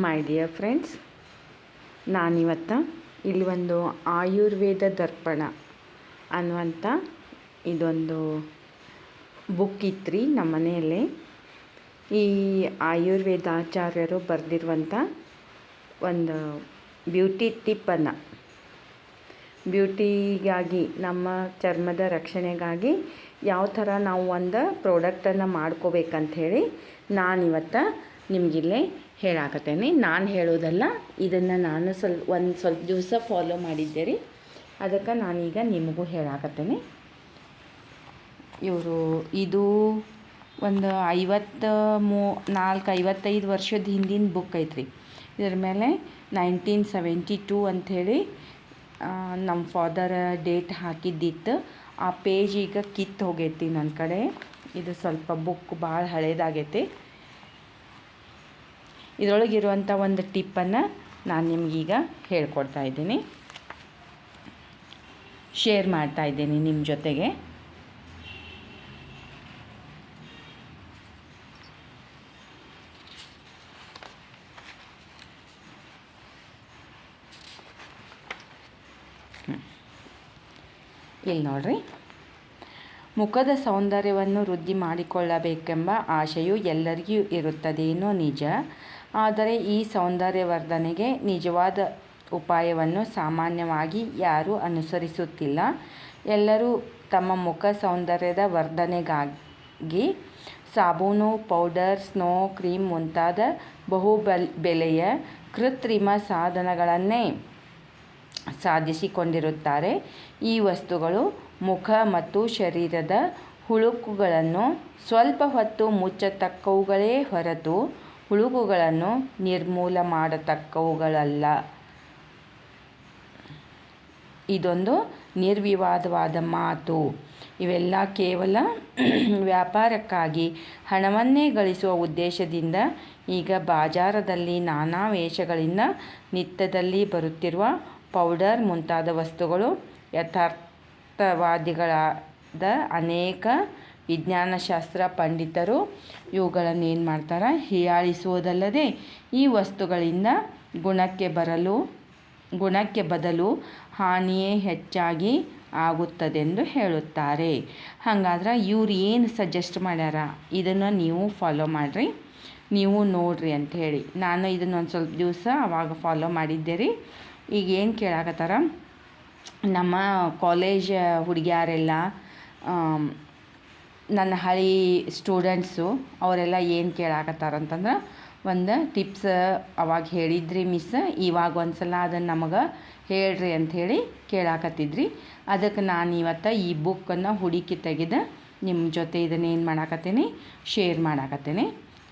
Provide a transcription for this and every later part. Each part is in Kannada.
ಮೈ ಡಿಯರ್ ಫ್ರೆಂಡ್ಸ್, ನಾನಿವತ್ತು ಇಲ್ಲಿ ಒಂದು ಆಯುರ್ವೇದ ದರ್ಪಣ ಅನ್ನುವಂಥ ಇದೊಂದು ಬುಕ್ ಇತ್ತು ರೀ ನಮ್ಮ ಮನೆಯಲ್ಲಿ. ಈ ಆಯುರ್ವೇದಾಚಾರ್ಯರು ಬರೆದಿರುವಂಥ ಒಂದು ಬ್ಯೂಟಿ ಟಿಪ್ಪನ್ನು, ಬ್ಯೂಟಿಗಾಗಿ ನಮ್ಮ ಚರ್ಮದ ರಕ್ಷಣೆಗಾಗಿ ಯಾವ ಥರ ನಾವು ಒಂದು ಪ್ರಾಡಕ್ಟನ್ನು ಮಾಡ್ಕೋಬೇಕಂಥೇಳಿ ನಾನಿವತ್ತು ನಿಮಗಿಲ್ಲೇ ಹೇಳಾಕತ್ತೇನೆ. ನಾನು ಹೇಳೋದಲ್ಲ, ಇದನ್ನು ನಾನು ಸ್ವಲ್ಪ ದಿವಸ ಫಾಲೋ ಮಾಡಿದ್ದೆ ರೀ. ಅದಕ್ಕೆ ನಾನೀಗ ನಿಮಗೂ ಹೇಳಾಕತ್ತೇನೆ. ಇದು ಒಂದು 55 ವರ್ಷದ ಹಿಂದಿನ ಬುಕ್ ಐತ್ರಿ. ಇದ್ರ ಮೇಲೆ 1972 ಅಂಥೇಳಿ ನಮ್ಮ ಫಾದರ್ ಡೇಟ್ ಹಾಕಿದ್ದಿತ್ತು. ಆ ಪೇಜ್ ಈಗ ಕಿತ್ತು ಹೋಗೈತಿ ನನ್ನ ಕಡೆ. ಇದು ಸ್ವಲ್ಪ ಬುಕ್ ಭಾಳ ಹಳೇದಾಗೈತಿ. ಇದರೊಳಗಿರುವಂಥ ಒಂದು ಟಿಪ್ಪನ್ನು ನಾನು ನಿಮಗೀಗ ಹೇಳ್ಕೊಡ್ತಾ ಇದ್ದೀನಿ, ಶೇರ್ ಮಾಡ್ತಾ ಇದ್ದೀನಿ ನಿಮ್ಮ ಜೊತೆಗೆ. ಇಲ್ಲಿ ನೋಡ್ರಿ, ಮುಖದ ಸೌಂದರ್ಯವನ್ನು ವೃದ್ಧಿ ಮಾಡಿಕೊಳ್ಳಬೇಕೆಂಬ ಆಶೆಯು ಎಲ್ಲರಿಗೂ ಇರುತ್ತದೇನೋ ನಿಜ. ಆದರೆ ಈ ಸೌಂದರ್ಯವರ್ಧನೆಗೆ ನಿಜವಾದ ಉಪಾಯವನ್ನು ಸಾಮಾನ್ಯವಾಗಿ ಯಾರೂ ಅನುಸರಿಸುತ್ತಿಲ್ಲ. ಎಲ್ಲರೂ ತಮ್ಮ ಮುಖ ಸೌಂದರ್ಯದ ವರ್ಧನೆಗಾಗಿ ಸಾಬೂನು, ಪೌಡರ್, ಸ್ನೋ ಕ್ರೀಮ್ ಮುಂತಾದ ಬೆಲೆಯ ಕೃತ್ರಿಮ ಸಾಧನಗಳನ್ನೇ ಸಾಧಿಸಿಕೊಂಡಿರುತ್ತಾರೆ. ಈ ವಸ್ತುಗಳು ಮುಖ ಮತ್ತು ಶರೀರದ ಹುಳುಕುಗಳನ್ನು ಸ್ವಲ್ಪ ಹೊತ್ತು ಮುಚ್ಚತಕ್ಕವುಗಳೇ ಹೊರತು ಹುಳುಕುಗಳನ್ನು ನಿರ್ಮೂಲ ಮಾಡತಕ್ಕವುಗಳಲ್ಲ. ಇದೊಂದು ನಿರ್ವಿವಾದವಾದ ಮಾತು. ಇವೆಲ್ಲ ಕೇವಲ ವ್ಯಾಪಾರಕ್ಕಾಗಿ ಹಣವನ್ನೇ ಗಳಿಸುವ ಉದ್ದೇಶದಿಂದ ಈಗ ಬಾಜಾರದಲ್ಲಿ ನಾನಾ ವೇಷಗಳಿಂದ ನಿತ್ಯದಲ್ಲಿ ಬರುತ್ತಿರುವ ಪೌಡರ್ ಮುಂತಾದ ವಸ್ತುಗಳು ಯಥಾರ್ಥವಾದಿಗಳಾದ ಅನೇಕ ವಿಜ್ಞಾನಶಾಸ್ತ್ರ ಪಂಡಿತರು ಇವುಗಳನ್ನು ಏನು ಮಾಡ್ತಾರೆ, ಹೀಯಾಳಿಸುವುದಲ್ಲದೆ ಈ ವಸ್ತುಗಳಿಂದ ಗುಣಕ್ಕೆ ಬದಲು ಹಾನಿಯೇ ಹೆಚ್ಚಾಗಿ ಆಗುತ್ತದೆಂದು ಹೇಳುತ್ತಾರೆ. ಹಾಗಾದ್ರೆ ಇವ್ರು ಏನು ಸಜೆಸ್ಟ್ ಮಾಡ್ಯಾರ, ಇದನ್ನು ನೀವು ಫಾಲೋ ಮಾಡಿರಿ, ನೀವು ನೋಡಿರಿ ಅಂಥೇಳಿ. ನಾನು ಇದನ್ನು ಒಂದು ಸ್ವಲ್ಪ ದಿವಸ ಅವಾಗ ಫಾಲೋ ಮಾಡಿದ್ದೆ ರೀ. ಈಗ ಏನು ಕೇಳಾಕತ್ತಾರ, ನಮ್ಮ ಕಾಲೇಜ್ ಹುಡುಗಿಯಾರೆಲ್ಲ, ನನ್ನ ಹಳಿ ಸ್ಟೂಡೆಂಟ್ಸು ಅವರೆಲ್ಲ ಏನು ಕೇಳಾಕತ್ತಾರಂತಂದ್ರೆ, ಒಂದು ಟಿಪ್ಸ್ ಅವಾಗ ಹೇಳಿದ್ರಿ ಮಿಸ್, ಇವಾಗ ಒಂದು ಸಲ ಅದನ್ನು ನಮಗೆ ಹೇಳ್ರಿ ಅಂಥೇಳಿ ಕೇಳಾಕತ್ತಿದ್ರಿ. ಅದಕ್ಕೆ ನಾನು ಇವತ್ತು ಈ ಬುಕ್ಕನ್ನು ಹುಡುಕಿ ತೆಗೆದು ನಿಮ್ಮ ಜೊತೆ ಇದನ್ನು ಏನು ಮಾಡಾಕತ್ತೀನಿ, ಶೇರ್ ಮಾಡಾಕತ್ತೀನಿ.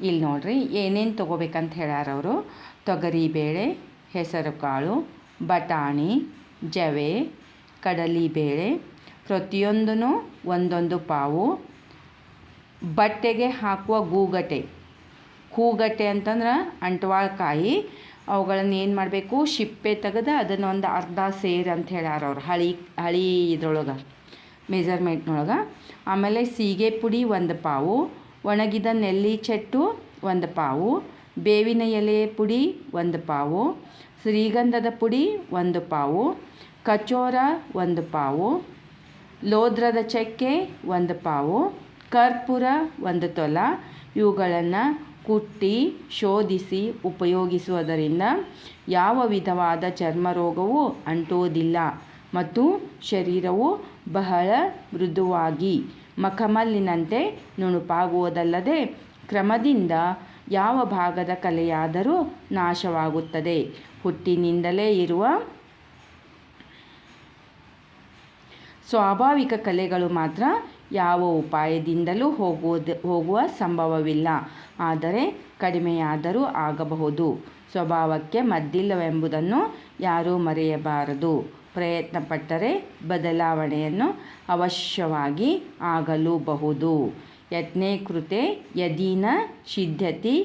ಇಲ್ಲಿ ನೋಡಿರಿ, ಏನೇನು ತೊಗೋಬೇಕಂತ ಹೇಳ್ಯಾರ ಅವರು. ತೊಗರಿಬೇಳೆ, ಹೆಸರು ಕಾಳು, ಬಟಾಣಿ, ಜವೆ, ಕಡಲೆಬೇಳೆ ಪ್ರತಿಯೊಂದೂ ಒಂದೊಂದು ಪಾವು. ಬಟ್ಟೆಗೆ ಹಾಕುವ ಕೂಗಟೆ ಅಂತಂದ್ರೆ ಅಂಟವಾಳಕಾಯಿ, ಅವುಗಳನ್ನು ಏನು ಮಾಡಬೇಕು, ಸಿಪ್ಪೆ ತೆಗೆದು ಅದನ್ನು ಒಂದು ಅರ್ಧ ಸೇರು ಅಂತ ಹೇಳ್ಯಾರ ಅವ್ರು, ಹಳಿ ಇದ್ರೊಳಗೆ ಮೆಜರ್ಮೆಂಟ್ನೊಳಗೆ. ಆಮೇಲೆ ಸೀಗೆ ಪುಡಿ 1 ಪಾವು, ಒಣಗಿದ ನೆಲ್ಲಿ ಚೆಟ್ಟು 1 ಪಾವು, ಬೇವಿನ ಎಲೆ ಪುಡಿ 1 ಪಾವು, ಶ್ರೀಗಂಧದ ಪುಡಿ 1 ಪಾವು, ಕಚೋರ 1 ಪಾವು, ಲೋದ್ರದ ಚಕ್ಕೆ 1 ಪಾವು, ಕರ್ಪೂರ 1 ತೊಲ. ಇವುಗಳನ್ನು ಕುಟ್ಟಿ ಶೋಧಿಸಿ ಉಪಯೋಗಿಸುವುದರಿಂದ ಯಾವ ವಿಧವಾದ ಚರ್ಮ ರೋಗವೂ ಅಂಟುವುದಿಲ್ಲ ಮತ್ತು ಶರೀರವು ಬಹಳ ಮೃದುವಾಗಿ ಮಖಮಲ್ಲಿನಂತೆ ನುಣುಪಾಗುವುದಲ್ಲದೆ ಕ್ರಮದಿಂದ ಯಾವ ಭಾಗದ ಕಲೆಯಾದರೂ ನಾಶವಾಗುತ್ತದೆ. ಹುಟ್ಟಿನಿಂದಲೇ ಇರುವ ಸ್ವಾಭಾವಿಕ ಕಲೆಗಳು ಮಾತ್ರ ಯಾವ ಉಪಾಯದಿಂದಲೂ ಹೋಗುವ ಸಂಭವವಿಲ್ಲ, ಆದರೆ ಕಡಿಮೆಯಾದರೂ ಆಗಬಹುದು. ಸ್ವಭಾವಕ್ಕೆ ಮದ್ದಿಲ್ಲವೆಂಬುದನ್ನು ಯಾರೂ ಮರೆಯಬಾರದು. ಪ್ರಯತ್ನಪಟ್ಟರೆ ಬದಲಾವಣೆಯನ್ನು ಅವಶ್ಯವಾಗಿ ಆಗಲೂಬಹುದು. ಯತ್ನೇ ಕೃತೆ ಯದೀನ ಸಿದ್ಧ್ಯತಿ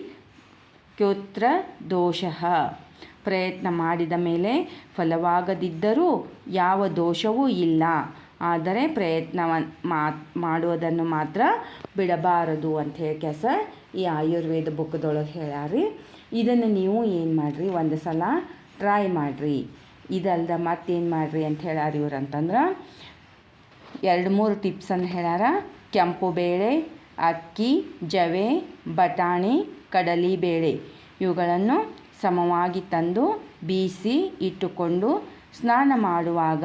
ಕ್ಯೋತ್ರ ದೋಷಃ. ಪ್ರಯತ್ನ ಮಾಡಿದ ಮೇಲೆ ಫಲವಾಗದಿದ್ದರೂ ಯಾವ ದೋಷವೂ ಇಲ್ಲ, ಆದರೆ ಪ್ರಯತ್ನ ಮಾಡುವುದನ್ನು ಮಾತ್ರ ಬಿಡಬಾರದು ಅಂಥೇಳಿ ಈ ಆಯುರ್ವೇದ ಬುಕ್ದೊಳಗೆ ಹೇಳ್ಯಾರಿ. ಇದನ್ನು ನೀವು ಏನು ಮಾಡಿರಿ, ಒಂದು ಸಲ ಟ್ರೈ ಮಾಡಿರಿ. ಇದಲ್ದ ಮತ್ತೇನು ಮಾಡಿರಿ ಅಂತ ಹೇಳ್ಯಾರ ಇವ್ರು ಅಂತಂದ್ರೆ 2-3 ಟಿಪ್ಸನ್ನು ಹೇಳ್ಯಾರ. ಕೆಂಪು ಬೇಳೆ, ಅಕ್ಕಿ, ಜವೆ, ಬಟಾಣಿ, ಕಡಲೆ ಬೇಳೆ ಇವುಗಳನ್ನು ಸಮವಾಗಿ ತಂದು ಬೀಸಿ ಇಟ್ಟುಕೊಂಡು ಸ್ನಾನ ಮಾಡುವಾಗ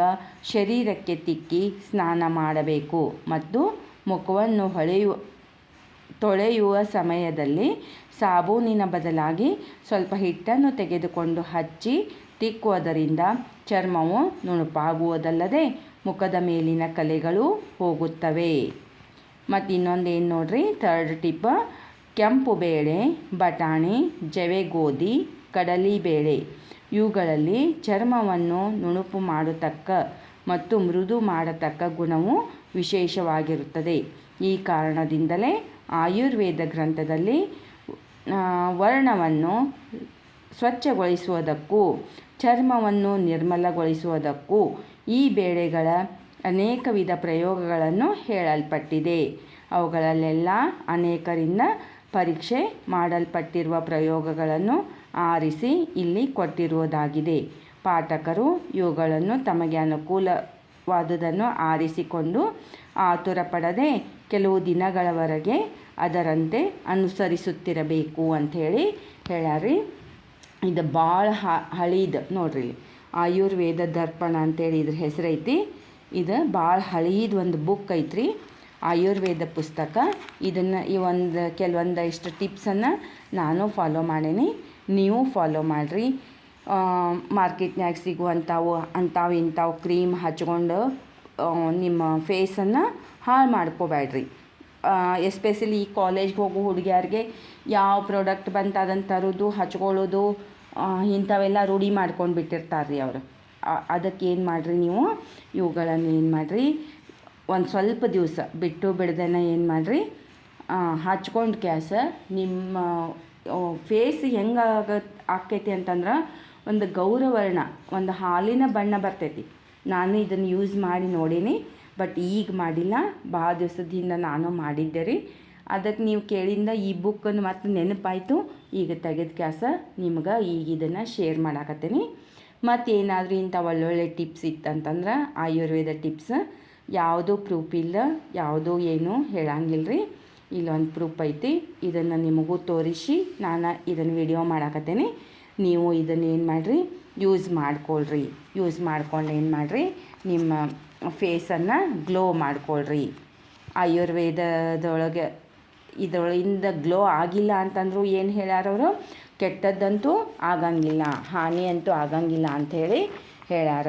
ಶರೀರಕ್ಕೆ ತಿಕ್ಕಿ ಸ್ನಾನ ಮಾಡಬೇಕು ಮತ್ತು ಮುಖವನ್ನು ತೊಳೆಯುವ ಸಮಯದಲ್ಲಿ ಸಾಬೂನಿನ ಬದಲಾಗಿ ಸ್ವಲ್ಪ ಹಿಟ್ಟನ್ನು ತೆಗೆದುಕೊಂಡು ಹಚ್ಚಿ ತಿಕ್ಕುವುದರಿಂದ ಚರ್ಮವು ನುಣುಪಾಗುವುದಲ್ಲದೆ ಮುಖದ ಮೇಲಿನ ಕಲೆಗಳು ಹೋಗುತ್ತವೆ. ಮತ್ತು ಇನ್ನೊಂದು ಏನು ನೋಡ್ರಿ, 3rd ಟಿಪ್, ಕೆಂಪು ಬೇಳೆ, ಬಟಾಣಿ, ಜವೆ ಗೋಧಿ, ಕಡಲೆ ಬೇಳೆ ಇವುಗಳಲ್ಲಿ ಚರ್ಮವನ್ನು ನುಣುಪು ಮಾಡತಕ್ಕ ಮತ್ತು ಮೃದು ಮಾಡತಕ್ಕ ಗುಣವು ವಿಶೇಷವಾಗಿರುತ್ತದೆ. ಈ ಕಾರಣದಿಂದಲೇ ಆಯುರ್ವೇದ ಗ್ರಂಥದಲ್ಲಿ ವರ್ಣವನ್ನು ಸ್ವಚ್ಛಗೊಳಿಸುವುದಕ್ಕೂ ಚರ್ಮವನ್ನು ನಿರ್ಮಲಗೊಳಿಸುವುದಕ್ಕೂ ಈ ಬೇಳೆಗಳ ಅನೇಕ ವಿಧ ಪ್ರಯೋಗಗಳನ್ನು ಹೇಳಲ್ಪಟ್ಟಿದೆ. ಅವುಗಳಲ್ಲೆಲ್ಲ ಅನೇಕರಿಂದ ಪರೀಕ್ಷೆ ಮಾಡಲ್ಪಟ್ಟಿರುವ ಪ್ರಯೋಗಗಳನ್ನು ಆರಿಸಿ ಇಲ್ಲಿ ಕೊಟ್ಟಿರುವುದಾಗಿದೆ. ಪಾಠಕರು ಇವುಗಳನ್ನು ತಮಗೆ ಅನುಕೂಲವಾದುದನ್ನು ಆರಿಸಿಕೊಂಡು ಆತುರಪಡದೆ ಕೆಲವು ದಿನಗಳವರೆಗೆ ಅದರಂತೆ ಅನುಸರಿಸುತ್ತಿರಬೇಕು ಅಂಥೇಳಿ ಹೇಳ್ಯಾರಿ. ಇದು ಭಾಳ ಹಳೀದು ನೋಡ್ರಿ, ಆಯುರ್ವೇದ ದರ್ಪಣ ಅಂತೇಳಿ ಇದ್ರ ಹೆಸರೈತಿ. ಇದು ಭಾಳ ಹಳೀದು ಒಂದು ಬುಕ್ ಐತ್ರಿ, ಆಯುರ್ವೇದ ಪುಸ್ತಕ. ಇದನ್ನು ಕೆಲವೊಂದಿಷ್ಟು ಟಿಪ್ಸನ್ನು ನಾನು ಫಾಲೋ ಮಾಡೀನಿ, ನೀವು ಫಾಲೋ ಮಾಡಿರಿ. ಮಾರ್ಕೆಟ್ನಾಗ ಸಿಗುವಂಥವು ಇಂಥವು ಕ್ರೀಮ್ ಹಚ್ಕೊಂಡು ನಿಮ್ಮ ಫೇಸನ್ನು ಹಾಳು ಮಾಡ್ಕೋಬೇಡ್ರಿ. ಎಸ್ಪೆಷಲಿ ಈ ಕಾಲೇಜ್ಗೆ ಹೋಗೋ ಹುಡುಗಿಯರಿಗೆ ಯಾವ ಪ್ರಾಡಕ್ಟ್ ಬಂತು ಅದನ್ನು ತರೋದು, ಹಚ್ಕೊಳ್ಳೋದು, ಇಂಥವೆಲ್ಲ ರೂಢಿ ಮಾಡ್ಕೊಂಡು ಬಿಟ್ಟಿರ್ತಾರೆ ರೀ ಅವರು. ಅದಕ್ಕೆ ಏನು ಮಾಡಿರಿ, ನೀವು ಇವುಗಳನ್ನು ಏನು ಮಾಡಿರಿ, ಒಂದು ಸ್ವಲ್ಪ ದಿವಸ ಬಿಟ್ಟು ಬಿಡ್ದೇನೆ ಏನು ಮಾಡಿರಿ, ಹಚ್ಕೊಂಡು ನಿಮ್ಮ ಫೇಸ್ ಹೆಂಗೆ ಆಕೈತಿ ಅಂತಂದ್ರೆ ಒಂದು ಗೌರವರ್ಣ, ಒಂದು ಹಾಲಿನ ಬಣ್ಣ ಬರ್ತೈತಿ. ನಾನು ಇದನ್ನು ಯೂಸ್ ಮಾಡಿ ನೋಡೀನಿ, ಬಟ್ ಈಗ ಮಾಡಿಲ್ಲ, ಭಾಳ ದಿವಸದಿಂದ ನಾನು ಮಾಡಿದ್ದೆ ರೀ. ಅದಕ್ಕೆ ನೀವು ಕೇಳಿಂದ ಈ ಬುಕ್ಕನ್ನು ಮತ್ತು ನೆನಪಾಯಿತು, ಈಗ ತೆಗೆದು ನಿಮ್ಗೆ ಈಗ ಇದನ್ನು ಶೇರ್ ಮಾಡಾಕತ್ತೀನಿ. ಮತ್ತು ಏನಾದರೂ ಇಂಥ ಒಳ್ಳೊಳ್ಳೆ ಟಿಪ್ಸ್ ಇತ್ತಂತಂದ್ರೆ ಆಯುರ್ವೇದ ಟಿಪ್ಸ್ ಯಾವುದೂ ಪ್ರೂಫ್ ಇಲ್ಲ, ಯಾವುದೂ ಏನೂ ಹೇಳಂಗಿಲ್ಲ ರೀ. ಇಲ್ಲೊಂದು ಪ್ರೂಫ್ ಐತಿ, ಇದನ್ನು ನಿಮಗೂ ತೋರಿಸಿ ನಾನು ಇದನ್ನು ವಿಡಿಯೋ ಮಾಡಾಕತ್ತೀನಿ. ನೀವು ಇದನ್ನು ಏನು ಮಾಡಿರಿ, ಯೂಸ್ ಮಾಡ್ಕೊಳ್ರಿ. ಯೂಸ್ ಮಾಡ್ಕೊಂಡು ಏನು ಮಾಡಿರಿ, ನಿಮ್ಮ ಫೇಸನ್ನು ಗ್ಲೋ ಮಾಡ್ಕೊಳ್ರಿ. ಆಯುರ್ವೇದದೊಳಗೆ ಇದರೊಳಗಿಂದ ಗ್ಲೋ ಆಗಿಲ್ಲ ಅಂತಂದರೂ ಏನು ಹೇಳ್ಯಾರವರು, ಕೆಟ್ಟದ್ದಂತೂ ಆಗಂಗಿಲ್ಲ, ಹಾನಿ ಅಂತೂ ಆಗಂಗಿಲ್ಲ ಅಂಥೇಳಿ ಹೇಳ್ಯಾರ.